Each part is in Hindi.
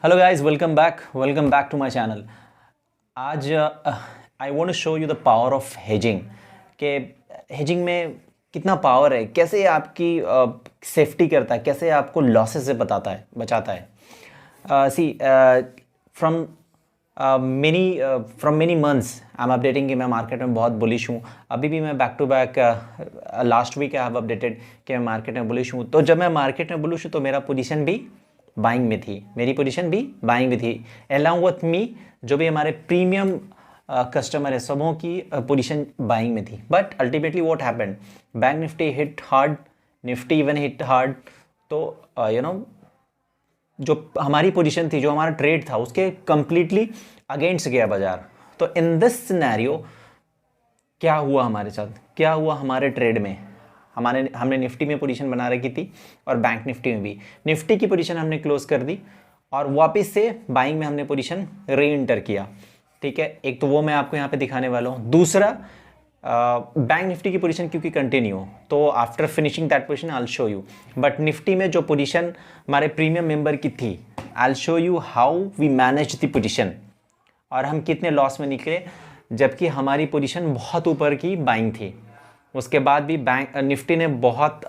Hello guys, welcome back to my channel. आज I want to show you the power of hedging कि हेजिंग में कितना पावर है, कैसे आपकी सेफ्टी करता है, कैसे आपको लॉसेस से बचाता है। See from many months I am updating कि मैं मार्केट में बहुत बुलिश हूँ। अभी भी मैं back to back last week I have updated कि मैं मार्केट में बुलिश हूँ। तो जब मैं मार्केट में बुलिश हूँ तो मेरा पोजीशन भी बाइंग में थी, मेरी पोजीशन भी बाइंग में थी। अलॉन्ग विथ मी जो भी हमारे प्रीमियम कस्टमर है सबों की पोजीशन बाइंग में थी। But ultimately what happened, bank Nifty hit hard, Nifty even hit hard. तो जो हमारी पोजीशन थी, जो हमारा ट्रेड था, उसके कंप्लीटली अगेंस्ट गया बाजार। तो इन दिस सिनेरियो क्या हुआ हमारे साथ, क्या हुआ हमारे ट्रेड में, हमने निफ्टी में पोजीशन बना रखी थी और बैंक निफ्टी में भी। निफ्टी की पोजीशन हमने क्लोज कर दी और वापस से बाइंग में हमने पोजीशन री एंटर किया। ठीक है, एक तो वो मैं आपको यहाँ पे दिखाने वाला हूँ। दूसरा बैंक निफ्टी की पोजीशन क्योंकि कंटिन्यू, तो after finishing that position I will show you. But Nifty में जो पोजीशन हमारे प्रीमियम मेंबर की थी, I will show you how we manage the position और हम कितने लॉस में निकले, जबकि हमारी पोजीशन बहुत ऊपर की बाइंग थी। उसके बाद भी बैंक निफ्टी ने बहुत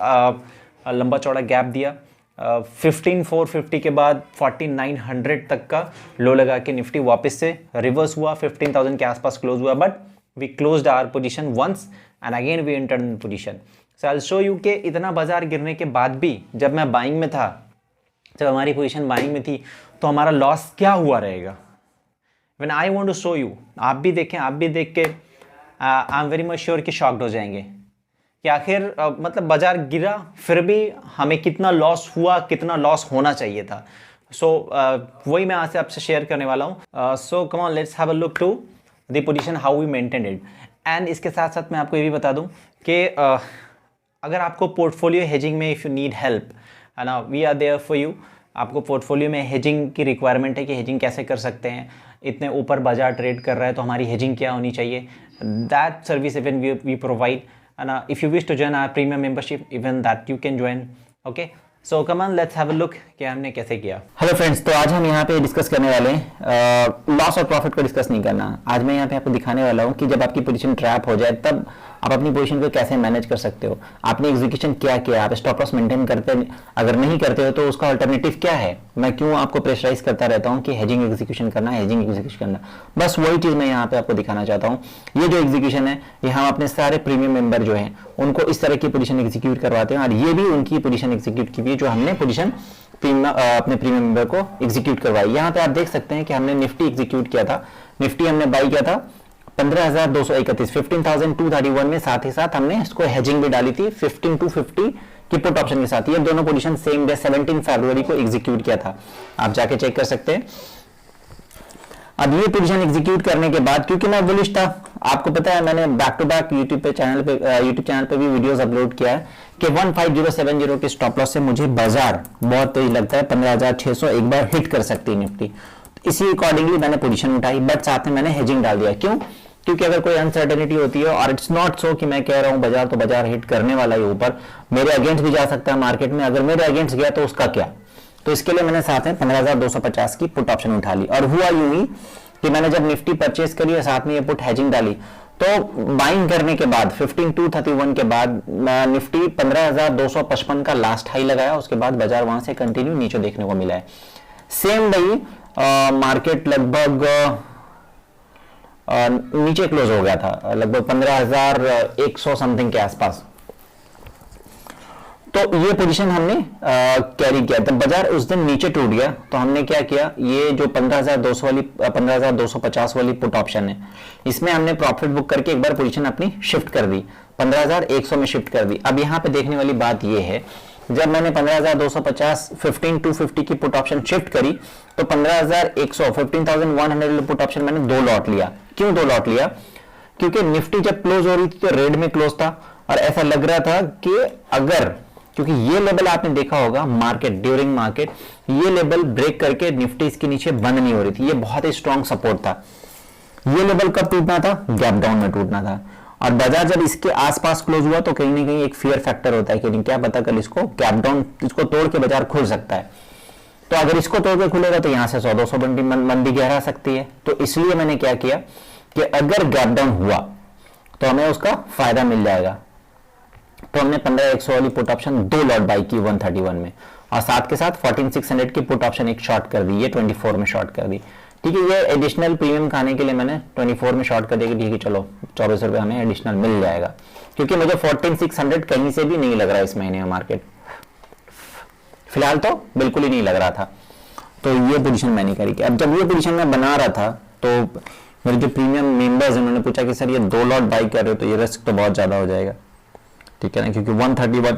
लंबा चौड़ा गैप दिया। 15,450 के बाद 4900 तक का लो लगा के निफ्टी वापस से रिवर्स हुआ, 15,000 के आसपास क्लोज हुआ। But we closed our position once and again we entered in position. So I will show you कि इतना बाजार गिरने के बाद भी जब मैं बाइंग में था, जब हमारी पोजीशन बाइंग में थी, तो हमारा लॉस क्या हुआ रहेगा। When I want to show you, आप भी देखें, आप भी देख के I am very much sure कि शॉक्ड हो जाएंगे कि आखिर मतलब बाजार गिरा फिर भी हमें कितना लॉस हुआ, कितना लॉस होना चाहिए था। सो वही मैं आज से आपसे शेयर करने वाला हूँ। So come on, let's have a look to the position, how we maintain it. And इसके साथ साथ मैं आपको ये भी बता दूँ कि अगर आपको पोर्टफोलियो हेजिंग में इफ़ यू नीड हेल्प, है ना, we are there for you. आपको पोर्टफोलियो में हेजिंग की रिक्वायरमेंट है कि हेजिंग कैसे कर सकते हैं, इतने ऊपर बाजार ट्रेड कर रहा है तो हमारी हेजिंग क्या होनी चाहिए, that service even we provide. And if you wish to join our premium membership, even that you can join. Okay, so come on, let's have a look कि हमने कैसे किया। हेलो फ्रेंड्स, तो आज हम यहाँ पे डिस्कस करने वाले हैं लॉस और प्रॉफिट को डिस्कस नहीं करना। आज मैं यहाँ पे आपको दिखाने वाला हूँ कि जब आपकी पोजीशन ट्रैप हो जाए तब आप अपनी पोजीशन को कैसे मैनेज कर सकते हो। आपने एग्जीक्यूशन क्या किया, आप स्टॉप लॉस मेंटेन करते, अगर नहीं करते हो तो उसका अल्टरनेटिव क्या है। मैं क्यों आपको प्रेशराइज करता रहता हूँ कि हेजिंग एग्जीक्यूशन करना, हेजिंग एग्जीक्यूशन करना, बस वही चीज मैं यहाँ पे आपको दिखाना चाहता हूँ। ये जो एग्जीक्यूशन है, ये हम अपने सारे प्रीमियम मेंबर जो हैं उनको इस तरह की पोजीशन एग्जीक्यूट करवाते हैं और ये भी उनकी पोजीशन एग्जीक्यूट की भी जो हमने पोजीशन अपने प्रीमियम मेंबर को एग्जीक्यूट करवाई। यहाँ पे आप देख सकते हैं कि हमने निफ्टी एग्जीक्यूट किया था। निफ्टी हमने बाई किया था 15,231, 15,231 में, साथ ही साथ हमने इसको हेजिंग भी डाली थी 15,250 की पुट ऑप्शन के साथ। ये दोनों पोजीशन सेम डे 17 फरवरी को एग्जीक्यूट किया था, आप जाके चेक कर सकते हैं। अब ये पोजीशन एग्जीक्यूट करने के बाद, क्योंकि मैं बुलिश था, आपको पता है मैंने back to back YouTube channel पे भी वीडियोस अपलोड किया है कि 15070 के स्टॉप लॉस से मुझे बाजार बहुत तेज लगता है, 15,600 एक बार हिट कर सकती है निफ्टी। इसी अकॉर्डिंगली मैंने पोजीशन उठाई, बट साथ में मैंने हेजिंग डाल दिया। क्यों? क्योंकि अगर कोई अनसर्टेनिटी होती है, और इट्स नॉट सो कि मैं कह रहा हूं बाजार तो बाजार हिट करने वाला है, ऊपर मेरे अगेंस्ट भी जा सकता है मार्केट में, अगर मेरे अगेंस्ट गया तो उसका क्या। तो इसके लिए मैंने साथ में 15,250 की पुट ऑप्शन उठा ली। और हुआ यूं ही कि मैंने जब निफ्टी परचेस करी और साथ में ये पुट हेजिंग डाली, तो बाइंग करने के बाद 15,231 के बाद निफ्टी 15,255 का लास्ट हाई लगाया। उसके बाद बाजार वहां से कंटिन्यू नीचे देखने को मिला है। सेम डे मार्केट लगभग नीचे क्लोज हो गया था, लगभग 15,100 समथिंग के आसपास। तो ये पोजीशन हमने कैरी किया था। बाजार उस दिन नीचे टूट गया तो हमने क्या किया, ये जो 15,250 वाली पुट ऑप्शन है, इसमें हमने प्रॉफिट बुक करके एक बार पोजीशन अपनी शिफ्ट कर दी, 15,100 में शिफ्ट कर दी। अब यहाँ पे देखने वाली बात ये है, जब मैंने 15,250 15,250 की पुट ऑप्शन शिफ्ट करी तो 15,100 15,100 पुट ऑप्शन मैंने 2 लॉट लिया। क्यों 2 लॉट लिया? क्योंकि निफ्टी जब क्लोज हो रही थी तो रेड में क्लोज था और ऐसा लग रहा था कि अगर, क्योंकि ये लेवल आपने देखा होगा मार्केट ड्यूरिंग मार्केट, ये लेवल ब्रेक करके निफ्टी इसके नीचे बंद नहीं हो रही थी, ये बहुत ही स्ट्रॉन्ग सपोर्ट था। ये लेवल कब टूटना था? गैप डाउन में टूटना था। और बाजार जब इसके आसपास क्लोज हुआ तो कहीं ना कहीं एक फियर फैक्टर होता है कि नहीं क्या पता कल इसको गैप डाउन, इसको तोड़ के बाजार खुल सकता है। तो अगर इसको तोड़ के खुलेगा तो यहां से 100-200 मंदी गहरा सकती है। तो इसलिए मैंने क्या किया कि अगर गैप डाउन हुआ तो हमें उसका फायदा मिल जाएगा। तो हमने 15-100 वाली पुट ऑप्शन 2 लॉट बाई की 131 में, और साथ के साथ 14,600 की पुट ऑप्शन एक शॉर्ट कर दी, ये 24 में शॉर्ट कर दी। ठीक है, ये एडिशनल प्रीमियम खाने के लिए मैंने 24 में शॉर्ट कर दिया कि ठीक है चलो 24 रुपये हमें एडिशनल मिल जाएगा, क्योंकि मुझे 14,600 कहीं से भी नहीं लग रहा इस महीने में मार्केट, फिलहाल तो बिल्कुल ही नहीं लग रहा था। तो ये पोजीशन मैंने करी कि अब जब ये पोजीशन मैं बना रहा था तो मेरे जो प्रीमियम मेंबर्स हैं उन्होंने पूछा कि सर ये 2 लॉट बाई कर रहे हो तो ये रिस्क तो बहुत ज़्यादा हो जाएगा, ठीक है ना, क्योंकि 131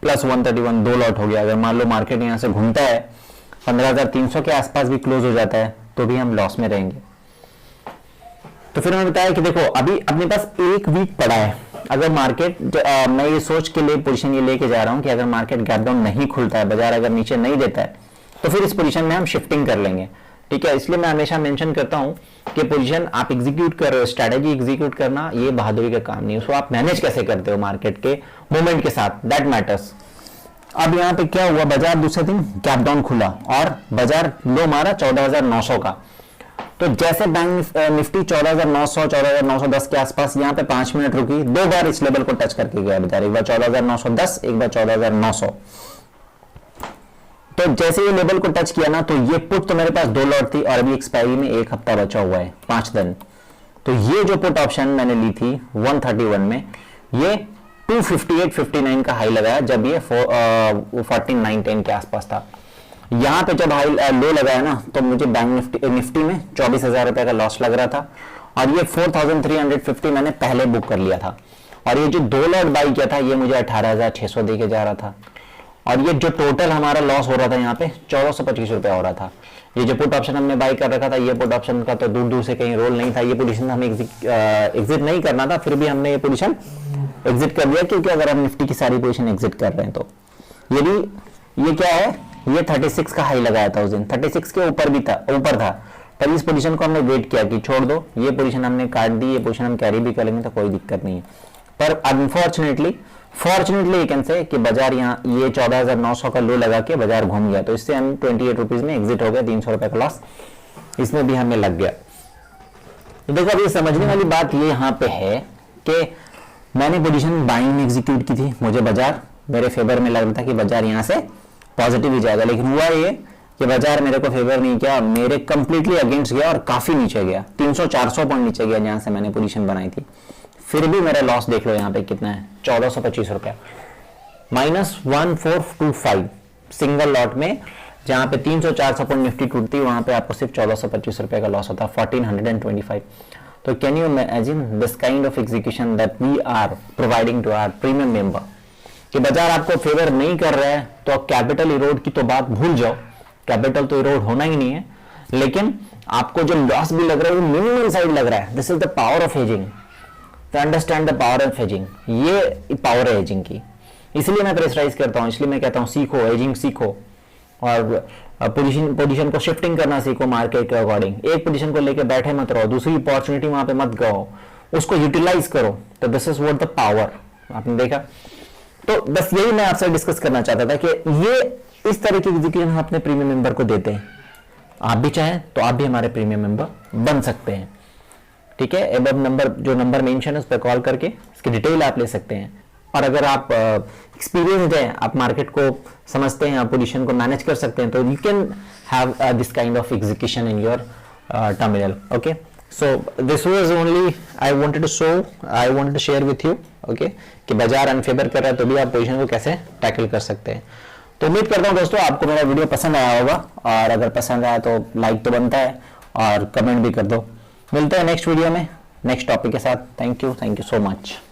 प्लस 131 2 लॉट हो गया। अगर मान लो मार्केट यहाँ से घूमता है 15,300 के आसपास भी क्लोज हो जाता है तो भी हम लॉस में रहेंगे। तो फिर उन्होंने बताया कि देखो अभी अपने पास 1 वीक पड़ा है, अगर मार्केट मैं ये सोच के लिए पोजीशन ये लेके जा रहा हूं कि अगर मार्केट गैप डाउन नहीं खुलता है, बाजार अगर नीचे नहीं देता है तो फिर इस पोजीशन में हम शिफ्टिंग कर लेंगे। ठीक है, इसलिए मैं हमेशा मेंशन करता हूं कि पोजीशन आप एग्जीक्यूट कर रहे हो, स्ट्रैटेजी एग्जीक्यूट करना ये बहादुरी का काम नहीं है, उसको आप मैनेज कैसे करते हो मार्केट के मूवमेंट के साथ, दैट मैटर्स। अब यहाँ पे क्या हुआ, बाजार दूसरे दिन गैप डाउन खुला और बाजार लो मारा 14,900 का। तो जैसे बैंक निफ्टी 14,900 14,910 के आसपास यहाँ पे 5 मिनट रुकी, 2 बार इस लेवल को टच करके गया बाजार, एक बार 14,910, एक बार 14,900। तो जैसे ये लेवल को टच किया ना तो ये पुट तो मेरे पास 2 लॉट थी और अभी एक्सपायरी में 1 हफ्ता बचा हुआ है, 5 दिन। तो ये जो पुट ऑप्शन मैंने ली थी 131 में, ये 258.59 का हाई लगाया जब ये 14,910 के आसपास था। यहां पे जब हाई लो लगाया ना तो मुझे बैंक निफ्टी में 24,000 रुपए का लॉस लग रहा था, और ये 4,350 मैंने पहले बुक कर लिया था, और ये जो 2 लॉट बाई किया था ये मुझे 18,600 दे के जा रहा था, और ये जो टोटल हमारा लॉस हो रहा था यहाँ पे 1,425 रुपया हो रहा था। ये जो पुट ऑप्शन हमने बाई कर रखा था, ये पुट ऑप्शन का तो दूर दूर से कहीं रोल नहीं था, ये पोजीशन हमें एग्जिट नहीं करना था, फिर भी हमने ये पोजीशन एग्जिट कर दिया, क्योंकि अगर हम निफ्टी की सारी पोजीशन एग्जिट कर रहे हैं तो ये क्या है, ये 36 का हाई लगाया था उस दिन, 36 के ऊपर भी था, ऊपर था, तब इस पोजीशन को हमने वेट किया कि छोड़ दो, ये पोजीशन हमने काट दी, ये पोजीशन हम कैरी भी करेंगे तो कोई दिक्कत नहीं है। पर अनफॉर्चुनेटली यू कैन से कि बाजार यहाँ ये 14,900 का लो लगा के बाजार घूम गया, तो इससे हम 28 रुपीज में एग्जिट हो गया, 300 रुपए का लॉस इसमें भी हमें लग गया। तो देखो अभी समझने वाली बात ये यहाँ पे है कि मैंने पोजीशन बाइंग में एग्जीक्यूट की थी, मुझे बाजार मेरे फेवर में लग रहा था कि बाजार यहाँ से पॉजिटिव ही जाएगा, लेकिन हुआ ये कि बाजार मेरे को फेवर नहीं किया, मेरे कंप्लीटली अगेंस्ट गया और काफी नीचे गया, 300-400 पॉइंट नीचे गया जहां से मैंने पोजीशन बनाई थी। फिर भी मेरा लॉस देख लो यहाँ पे कितना है, 1,425 रुपया, -1425 सिंगल लॉट में, जहां पे 300-400 पॉइंट निफ्टी टूटती वहां पे आपको सिर्फ 1,425 रुपए का लॉस होता, 1,425। तो can you imagine this kind of execution that we are providing to our premium member, कि बाजार आपको फेवर नहीं कर रहा है तो कैपिटल इरोड की तो बात भूल जाओ, कैपिटल तो इरोड होना ही नहीं है, लेकिन आपको जो लॉस भी लग रहा है वो मिनिमम साइड लग रहा है। This is the power of hedging, to understand the power of hedging, ये पावर है हेजिंग की, इसलिए मैं प्रेशराइज करता हूं, इसलिए मैं कहता हूं सीखो हेजिंग, सीखो और पोजीशन को शिफ्टिंग करना सीखो मार्केट के अकॉर्डिंग। एक पोजीशन को लेकर बैठे मत रहो, दूसरी अपॉर्चुनिटी वहां पे मत गो, उसको यूटिलाइज करो। तो this is what the power, आपने देखा। तो बस यही मैं आपसे डिस्कस करना चाहता था कि ये इस तरह की एग्जीक्यूशन हम अपने प्रीमियम मेंबर को देते हैं, आप भी चाहें तो आप भी हमारे प्रीमियम मेंबर बन सकते हैं। ठीक है, एबव नंबर जो नंबर मेंशन है उस पर कॉल करके इसकी डिटेल आप ले सकते हैं, और अगर आप एक्सपीरियंस्ड हैं, आप मार्केट को समझते हैं, आप पोजीशन को मैनेज कर सकते हैं, तो you can have this kind of execution in your terminal. Okay, so this was only I wanted to share with you, okay, कि बाजार अनफेवर कर रहा है तो भी आप पोजीशन को कैसे टैकल कर सकते हैं। तो उम्मीद करता हूं दोस्तों आपको मेरा वीडियो पसंद आया होगा, और अगर पसंद आया तो लाइक तो बनता है और कमेंट भी कर दो। मिलते हैं नेक्स्ट वीडियो में नेक्स्ट टॉपिक के साथ। Thank you so much.